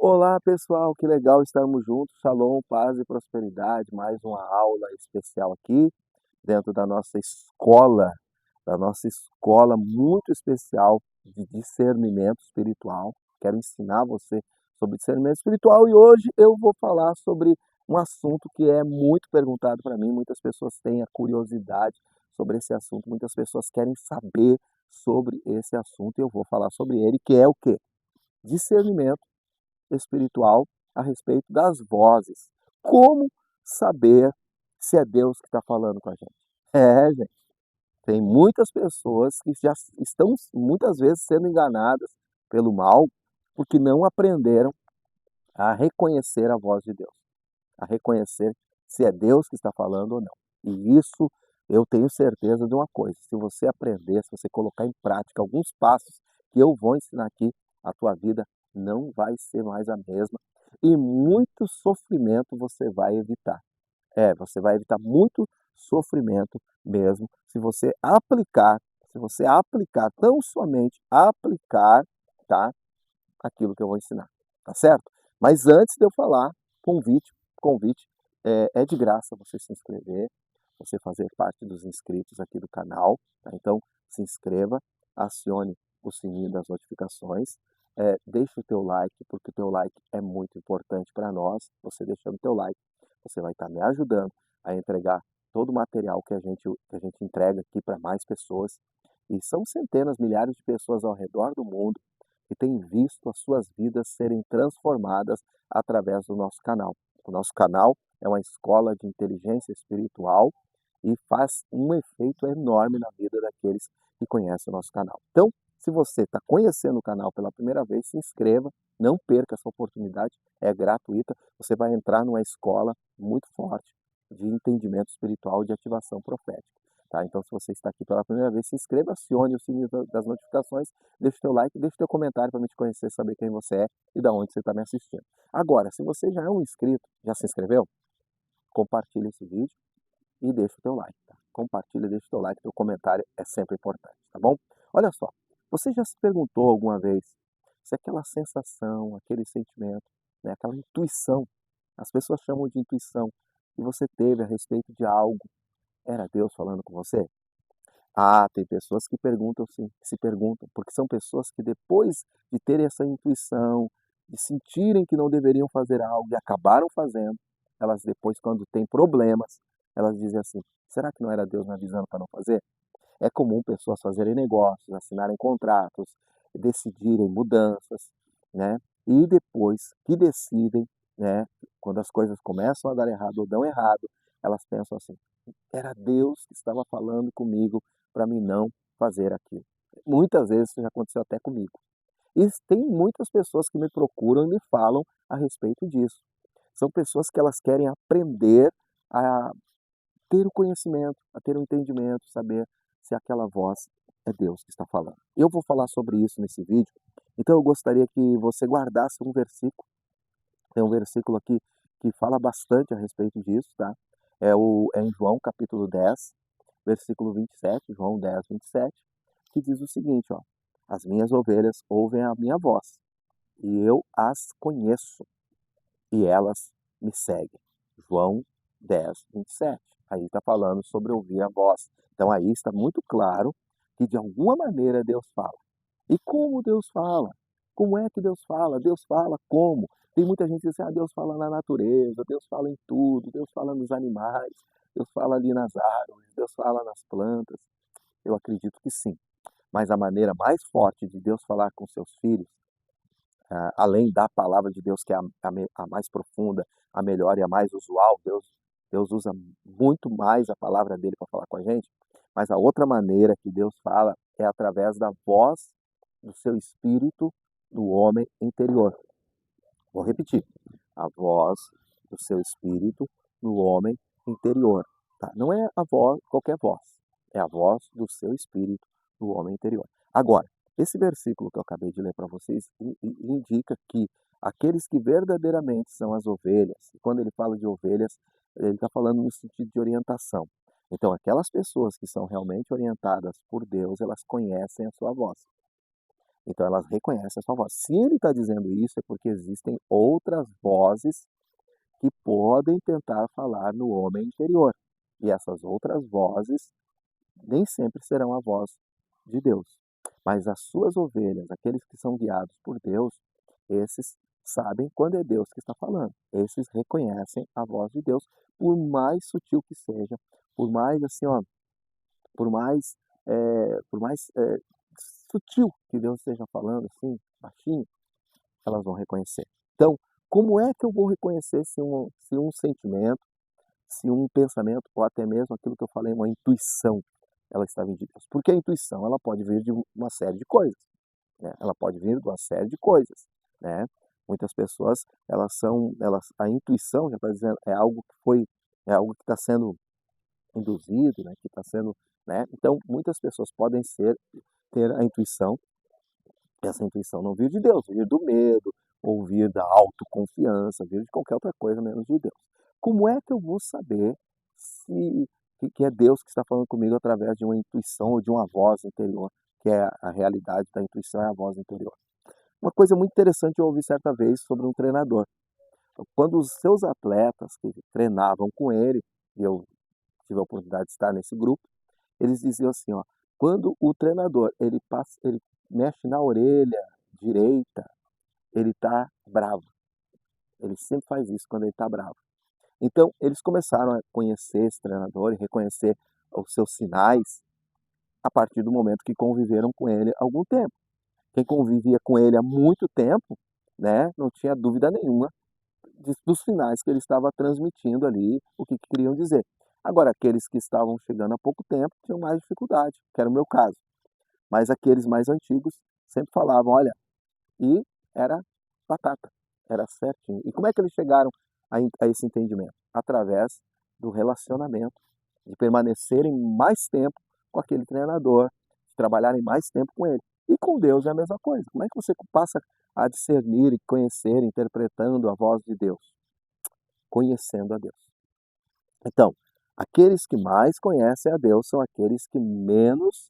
Olá, pessoal, que legal estarmos juntos. Shalom, paz e prosperidade. Mais uma aula especial aqui dentro da nossa escola muito especial de discernimento espiritual. Quero ensinar você sobre discernimento espiritual e hoje eu vou falar sobre um assunto que é muito perguntado para mim. Muitas pessoas têm a curiosidade sobre esse assunto, muitas pessoas querem saber sobre esse assunto e eu vou falar sobre ele, que é o quê? Discernimento espiritual a respeito das vozes. Como saber se é Deus que está falando com a gente? Gente, tem muitas pessoas que já estão muitas vezes sendo enganadas pelo mal porque não aprenderam a reconhecer a voz de Deus, a reconhecer se é Deus que está falando ou não. E isso eu tenho certeza de uma coisa: se você aprender, se você colocar em prática alguns passos que eu vou ensinar aqui, a tua vida não vai ser mais a mesma e muito sofrimento você vai evitar. Você vai evitar muito sofrimento mesmo se você aplicar, tão somente aplicar, tá? Aquilo que eu vou ensinar, tá certo? Mas antes de eu falar, convite é de graça você se inscrever, você fazer parte dos inscritos aqui do canal, tá? Então se inscreva, acione o sininho das notificações, deixe o teu like, porque o teu like é muito importante para nós. Você deixando o teu like, você vai estar me ajudando a entregar todo o material que a gente entrega aqui para mais pessoas. E são centenas, milhares de pessoas ao redor do mundo que têm visto as suas vidas serem transformadas através do nosso canal. O nosso canal é uma escola de inteligência espiritual e faz um efeito enorme na vida daqueles que conhecem o nosso canal. Então, se você está conhecendo o canal pela primeira vez, se inscreva, não perca essa oportunidade, é gratuita. Você vai entrar numa escola muito forte de entendimento espiritual e de ativação profética. Tá? Então, se você está aqui pela primeira vez, se inscreva, acione o sininho das notificações, deixe o teu like, deixe o teu comentário para me te conhecer, saber quem você é e de onde você está me assistindo. Agora, se você já é um inscrito, já se inscreveu, compartilhe esse vídeo e deixa o teu like. Tá? Compartilha, deixa o teu like, teu comentário é sempre importante, tá bom? Olha só, você já se perguntou alguma vez se aquela sensação, aquele sentimento, né, aquela intuição, as pessoas chamam de intuição, que você teve a respeito de algo, era Deus falando com você? Ah, tem pessoas que perguntam sim, que se perguntam, porque são pessoas que depois de terem essa intuição, de sentirem que não deveriam fazer algo e acabaram fazendo, elas depois, quando têm problemas, elas dizem assim: será que não era Deus me avisando para não fazer? É comum pessoas fazerem negócios, assinarem contratos, decidirem mudanças, né? E depois que decidem, né? Quando as coisas começam a dar errado ou dão errado, elas pensam assim: era Deus que estava falando comigo para mim não fazer aquilo. Muitas vezes isso já aconteceu até comigo. E tem muitas pessoas que me procuram e me falam a respeito disso. São pessoas que elas querem aprender a ter o conhecimento, a ter o entendimento, saber se aquela voz é Deus que está falando. Eu vou falar sobre isso nesse vídeo, então eu gostaria que você guardasse um versículo. Tem um versículo aqui que fala bastante a respeito disso, tá? É em João capítulo 10, versículo 27, João 10, 27, que diz o seguinte, ó: as minhas ovelhas ouvem a minha voz, e eu as conheço, e elas me seguem. João 10, 27. Aí está falando sobre ouvir a voz. Então aí está muito claro que de alguma maneira Deus fala. E como Deus fala? Como é que Deus fala? Deus fala como? Tem muita gente que diz assim: Deus fala na natureza, Deus fala em tudo, Deus fala nos animais, Deus fala ali nas árvores, Deus fala nas plantas. Eu acredito que sim. Mas a maneira mais forte de Deus falar com seus filhos, além da palavra de Deus, que é a mais profunda, a melhor e a mais usual, Deus usa muito mais a palavra dele para falar com a gente, mas a outra maneira que Deus fala é através da voz do seu espírito do homem interior. Vou repetir: a voz do seu espírito no homem interior. Tá? Não é a voz, qualquer voz, é a voz do seu espírito no homem interior. Agora, esse versículo que eu acabei de ler para vocês indica que aqueles que verdadeiramente são as ovelhas, e quando ele fala de ovelhas, ele está falando no sentido de orientação. Então, aquelas pessoas que são realmente orientadas por Deus, elas conhecem a sua voz. Então elas reconhecem a sua voz. Se ele está dizendo isso, é porque existem outras vozes que podem tentar falar no homem interior. E essas outras vozes nem sempre serão a voz de Deus. Mas as suas ovelhas, aqueles que são guiados por Deus, esses sabem quando é Deus que está falando. Esses reconhecem a voz de Deus, por mais sutil que seja, por mais assim, ó, por mais sutil que Deus esteja falando, assim, baixinho, elas vão reconhecer. Então, como é que eu vou reconhecer se um sentimento, se um pensamento, ou até mesmo aquilo que eu falei, uma intuição, ela está vindo de Deus? Porque a intuição, ela pode vir de uma série de coisas, né? Ela pode vir de uma série de coisas, né? Muitas pessoas, a intuição, já está dizendo, é algo que está sendo induzido, né? Que está sendo, né? Então, muitas pessoas podem ter a intuição, essa intuição não vir de Deus, vir do medo, ou vir da autoconfiança, vir de qualquer outra coisa menos de Deus. Como é que eu vou saber que é Deus que está falando comigo através de uma intuição ou de uma voz interior, que é a realidade da intuição, é a voz interior? Uma coisa muito interessante eu ouvi certa vez sobre um treinador. Quando os seus atletas que treinavam com ele, e eu tive a oportunidade de estar nesse grupo, eles diziam assim, ó, quando o treinador ele mexe na orelha direita, ele está bravo. Ele sempre faz isso quando ele está bravo. Então, eles começaram a conhecer esse treinador e reconhecer os seus sinais a partir do momento que conviveram com ele há algum tempo. Quem convivia com ele há muito tempo, né, não tinha dúvida nenhuma dos sinais que ele estava transmitindo ali, o que queriam dizer. Agora, aqueles que estavam chegando há pouco tempo tinham mais dificuldade, que era o meu caso. Mas aqueles mais antigos sempre falavam, olha, e era batata, era certinho. E como é que eles chegaram a esse entendimento? Através do relacionamento, de permanecerem mais tempo com aquele treinador, de trabalharem mais tempo com ele. E com Deus é a mesma coisa. Como é que você passa a discernir e conhecer, interpretando a voz de Deus? Conhecendo a Deus. Então, aqueles que mais conhecem a Deus são aqueles que menos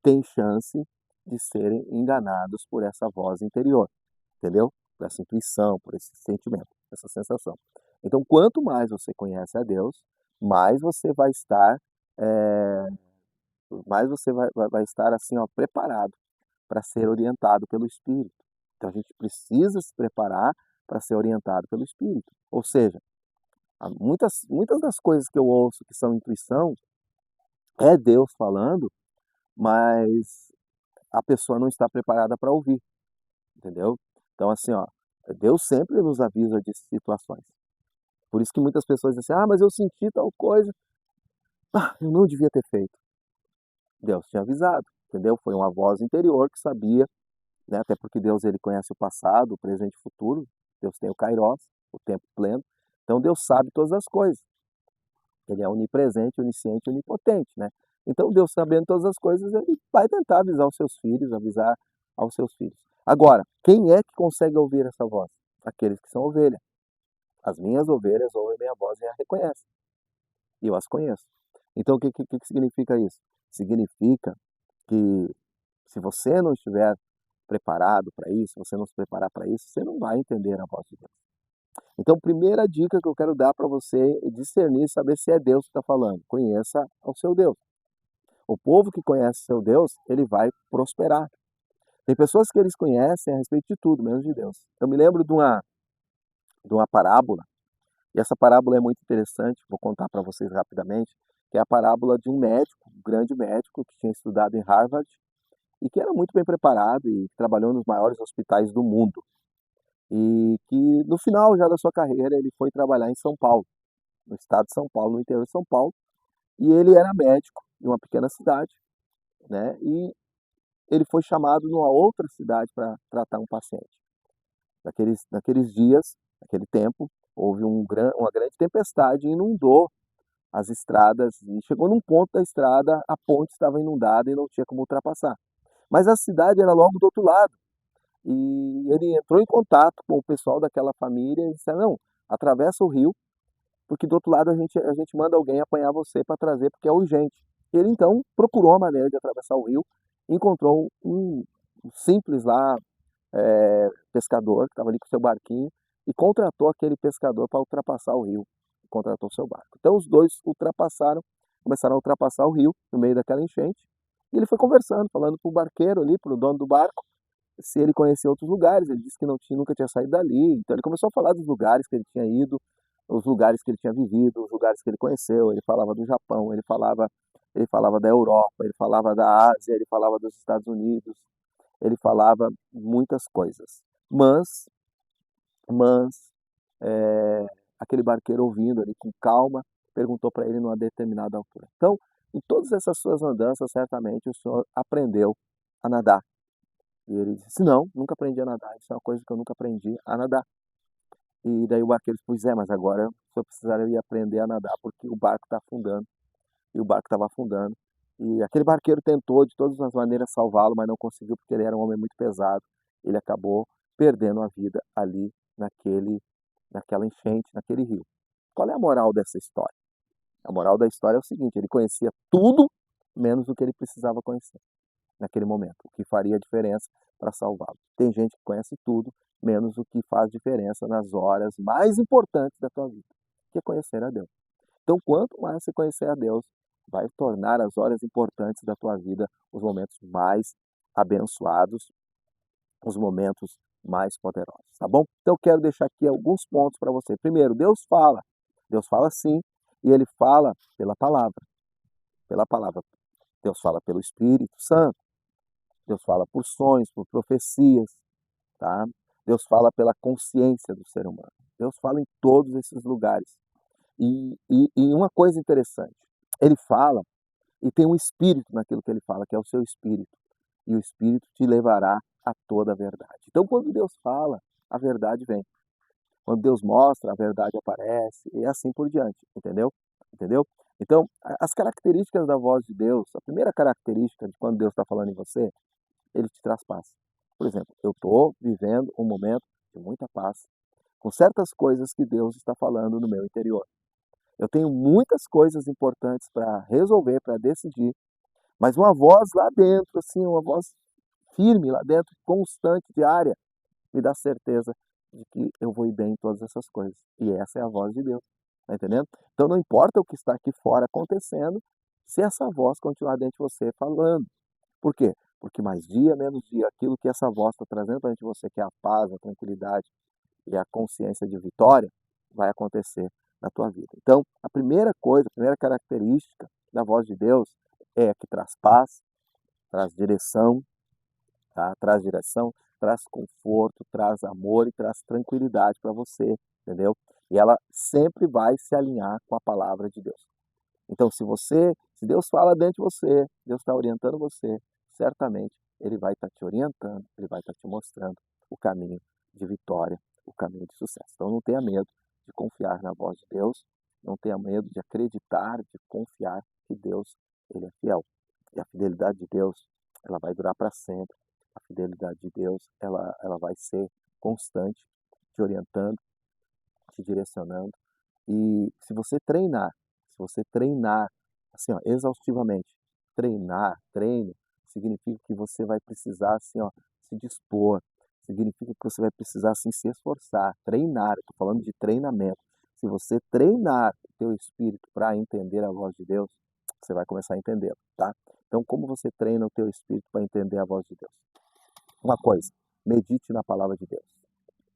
têm chance de serem enganados por essa voz interior, entendeu? Por essa intuição, por esse sentimento, essa sensação. Então, quanto mais você conhece a Deus, mais você vai estar, é, mais você vai estar assim, ó, preparado para ser orientado pelo Espírito. Então, a gente precisa se preparar para ser orientado pelo Espírito. Ou seja, muitas das coisas que eu ouço que são intuição, é Deus falando, mas a pessoa não está preparada para ouvir, entendeu? Então, assim, ó, Deus sempre nos avisa de situações. Por isso que muitas pessoas dizem assim, mas eu senti tal coisa, eu não devia ter feito. Deus tinha avisado, entendeu? Foi uma voz interior que sabia, né? Até porque Deus ele conhece o passado, o presente e o futuro. Deus tem o Kairos, o tempo pleno. Então Deus sabe todas as coisas. Ele é onipresente, onisciente, onipotente, né? Então Deus sabendo todas as coisas, ele vai tentar avisar os seus filhos, avisar aos seus filhos. Agora, quem é que consegue ouvir essa voz? Aqueles que são ovelha. As minhas ovelhas ouvem minha voz e a reconhecem. E eu as conheço. Então, o que significa isso? Significa que se você não estiver preparado para isso, se você não se preparar para isso, você não vai entender a voz de Deus. Então, primeira dica que eu quero dar para você é discernir, saber se é Deus que está falando. Conheça o seu Deus. O povo que conhece seu Deus, ele vai prosperar. Tem pessoas que eles conhecem a respeito de tudo, menos de Deus. Eu me lembro de uma parábola, e essa parábola é muito interessante, vou contar para vocês rapidamente, que é a parábola de um médico, um grande médico, que tinha estudado em Harvard, e que era muito bem preparado e trabalhou nos maiores hospitais do mundo. E que no final já da sua carreira ele foi trabalhar em São Paulo, no estado de São Paulo, no interior de São Paulo, e ele era médico em uma pequena cidade, né? E ele foi chamado numa outra cidade para tratar um paciente. Naqueles dias, naquele tempo, houve uma grande tempestade e inundou as estradas e chegou num ponto da estrada, a ponte estava inundada e não tinha como ultrapassar. Mas a cidade era logo do outro lado. E ele entrou em contato com o pessoal daquela família e disse, não, atravessa o rio, porque do outro lado a gente manda alguém apanhar você para trazer, porque é urgente. Ele então procurou a maneira de atravessar o rio, encontrou simples lá, pescador, que estava ali com seu barquinho, e contratou aquele pescador para ultrapassar o rio, contratou seu barco. Então os dois começaram a ultrapassar o rio no meio daquela enchente, e ele foi conversando, falando para o barqueiro ali, para o dono do barco, se ele conhecia outros lugares. Ele disse que nunca tinha saído dali. Então ele começou a falar dos lugares que ele tinha ido, os lugares que ele tinha vivido, os lugares que ele conheceu. Ele falava do Japão, ele falava da Europa, ele falava da Ásia, ele falava dos Estados Unidos, ele falava muitas coisas. Mas eh, aquele barqueiro, ouvindo ali com calma, perguntou para ele numa determinada altura: então, em todas essas suas andanças, certamente o senhor aprendeu a nadar? E ele disse: não, nunca aprendi a nadar, isso é uma coisa que eu nunca aprendi a nadar. E daí o barqueiro disse: pois é, mas agora o senhor precisaria aprender a nadar porque o barco está afundando. E o barco estava afundando. E aquele barqueiro tentou de todas as maneiras salvá-lo, mas não conseguiu porque ele era um homem muito pesado. Ele acabou perdendo a vida ali naquela enchente, naquele rio. Qual é a moral dessa história? A moral da história é o seguinte: ele conhecia tudo menos o que ele precisava conhecer naquele momento, o que faria diferença para salvá-lo. Tem gente que conhece tudo menos o que faz diferença nas horas mais importantes da tua vida, que é conhecer a Deus. Então, quanto mais você conhecer a Deus, vai tornar as horas importantes da tua vida os momentos mais abençoados, os momentos mais poderosos, tá bom? Então, eu quero deixar aqui alguns pontos para você. Primeiro, Deus fala. Deus fala sim, e Ele fala pela palavra. Pela palavra. Deus fala pelo Espírito Santo. Deus fala por sonhos, por profecias, tá? Deus fala pela consciência do ser humano. Deus fala em todos esses lugares. E uma coisa interessante, ele fala e tem um espírito naquilo que ele fala, que é o seu espírito. E o espírito te levará a toda a verdade. Então, quando Deus fala, a verdade vem. Quando Deus mostra, a verdade aparece, e assim por diante, entendeu? Entendeu? Então, as características da voz de Deus, a primeira característica de quando Deus está falando em você, ele te traz paz. Por exemplo, eu estou vivendo um momento de muita paz, com certas coisas que Deus está falando no meu interior. Eu tenho muitas coisas importantes para resolver, para decidir, mas uma voz lá dentro, assim, uma voz firme lá dentro, constante, diária, me dá certeza de que eu vou ir bem em todas essas coisas. E essa é a voz de Deus, tá entendendo? Então não importa o que está aqui fora acontecendo, se essa voz continuar dentro de você falando. Por quê? Porque mais dia, menos dia, aquilo que essa voz está trazendo para dentro de você, que é a paz, a tranquilidade e a consciência de vitória, vai acontecer na tua vida. Então, a primeira coisa, a primeira característica da voz de Deus é que traz paz, traz direção, tá? Traz direção, traz conforto, traz amor e traz tranquilidade para você, entendeu? E ela sempre vai se alinhar com a palavra de Deus. Então, se Deus fala dentro de você, Deus está orientando você, certamente Ele vai estar te orientando, Ele vai estar te mostrando o caminho de vitória, o caminho de sucesso. Então, não tenha medo de confiar na voz de Deus, não tenha medo de acreditar, de confiar que Deus, Ele é fiel. E a fidelidade de Deus, ela vai durar para sempre. A fidelidade de Deus, ela vai ser constante, te orientando, te direcionando. E se você treinar, assim, ó, exaustivamente, treino, significa que você vai precisar, assim, ó, se dispor, significa que você vai precisar, assim, se esforçar, treinar, eu tô falando de treinamento. Se você treinar o teu espírito para entender a voz de Deus, você vai começar a entendê-la, tá? Então, como você treina o teu espírito para entender a voz de Deus? Uma coisa, medite na palavra de Deus.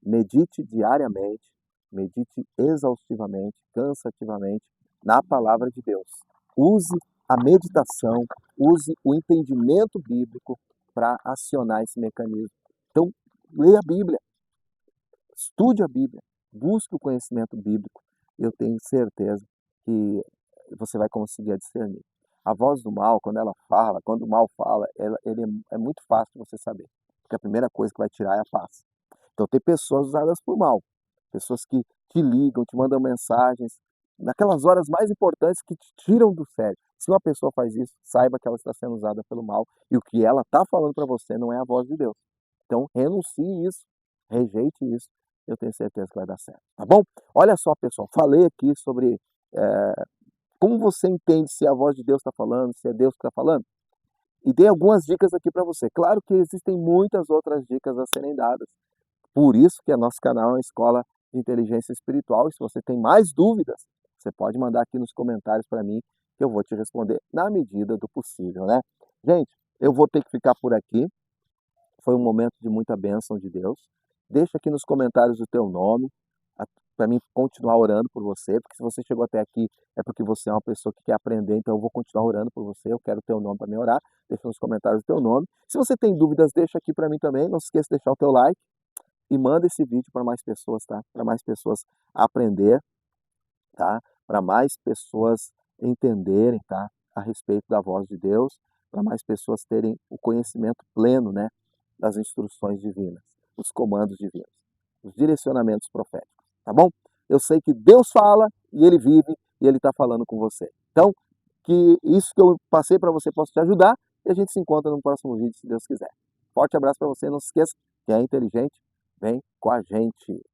Medite diariamente, medite exaustivamente, cansativamente na palavra de Deus. Use a meditação, use o entendimento bíblico para acionar esse mecanismo. Então, leia a Bíblia, estude a Bíblia, busque o conhecimento bíblico. Eu tenho certeza que você vai conseguir discernir. A voz do mal, quando o mal fala, é muito fácil de você saber. Porque a primeira coisa que vai tirar é a paz. Então tem pessoas usadas por mal, pessoas que te ligam, te mandam mensagens, naquelas horas mais importantes que te tiram do sério. Se uma pessoa faz isso, saiba que ela está sendo usada pelo mal e o que ela está falando para você não é a voz de Deus. Então renuncie isso, rejeite isso, eu tenho certeza que vai dar certo, tá bom? Olha só, pessoal, falei aqui sobre como você entende se a voz de Deus está falando, se é Deus que está falando. e dei algumas dicas aqui para você. Claro que existem muitas outras dicas a serem dadas. Por isso que o nosso canal é uma escola de inteligência espiritual. E se você tem mais dúvidas, você pode mandar aqui nos comentários para mim, que eu vou te responder na medida do possível, né? Gente, eu vou ter que ficar por aqui. Foi um momento de muita bênção de Deus. Deixa aqui nos comentários o teu nome, para mim continuar orando por você, porque se você chegou até aqui é porque você é uma pessoa que quer aprender, então eu vou continuar orando por você, eu quero o teu nome para me orar. Deixa nos comentários o teu nome. Se você tem dúvidas, deixa aqui para mim também. Não se esqueça de deixar o teu like e manda esse vídeo para mais pessoas, tá? Para mais pessoas aprender, tá? Para mais pessoas entenderem, tá? A respeito da voz de Deus, para mais pessoas terem o conhecimento pleno, né? Das instruções divinas, dos comandos divinos, dos direcionamentos proféticos, tá bom? Eu sei que Deus fala e Ele vive e Ele está falando com você. Então, que isso que eu passei para você possa te ajudar e a gente se encontra no próximo vídeo, se Deus quiser. Forte abraço para você, não se esqueça, quem é inteligente, vem com a gente.